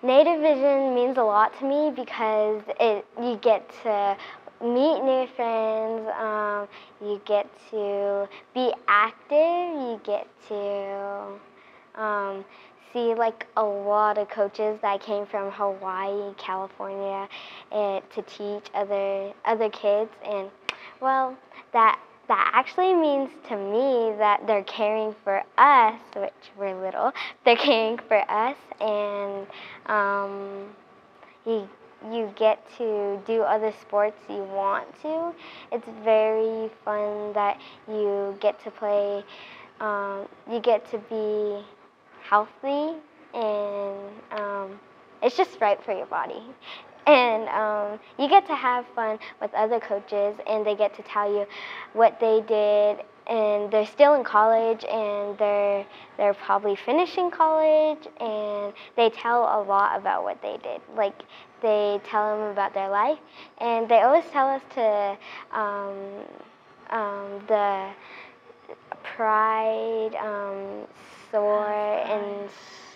Native Vision means a lot to me because you get to meet new friends, you get to be active, you get to see like a lot of coaches that came from Hawaii, California, and to teach other kids, and well, that actually means to me that they're caring for us, which we're little. They're caring for us, and you get to do other sports you want to. It's very fun that you get to play. You get to be healthy, and it's just right for your body. And you get to have fun with other coaches, and they get to tell you what they did. And they're still in college, and they're probably finishing college, and they tell a lot about what they did. Like they tell them about their life, and they always tell us to the pride, soar, and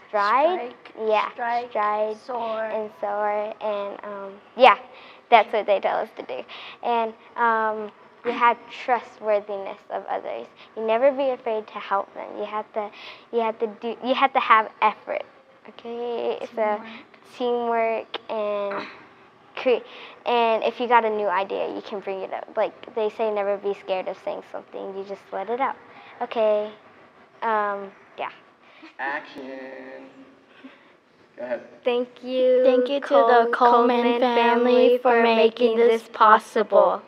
stride. Yeah, stride, soar, and soar, and yeah, that's what they tell us to do. And you have trustworthiness of others. You never be afraid to help them. You have to have effort. Okay, so teamwork and if you got a new idea, you can bring it up. Like they say, never be scared of saying something. You just let it out. Okay. Yeah. Action. Go ahead. Thank you. Thank you to the Coleman family for making this possible.